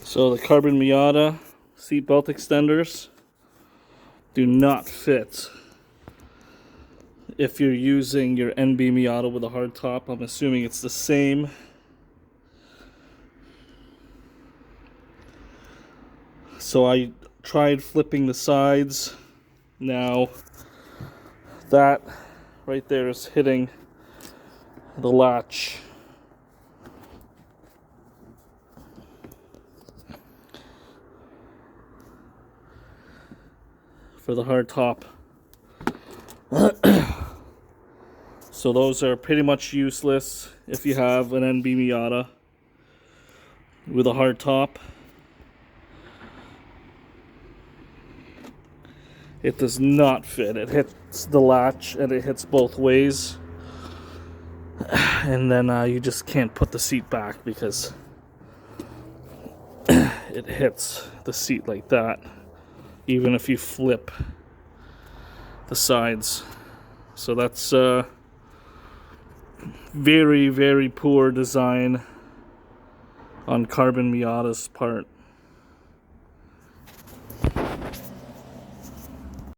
So the carbon Miata seatbelt extenders do not fit if you're using your NB Miata with a hard top. I'm assuming it's the same. So I tried flipping the sides. Now that right there is hitting the latch. For the hard top. So those are pretty much useless if you have an NB Miata with a hard top. It does not fit. It hits the latch and it hits both ways. And then you just can't put the seat back because it hits the seat like that, even if you flip the sides. So that's very, very poor design on Carbon Miata's part.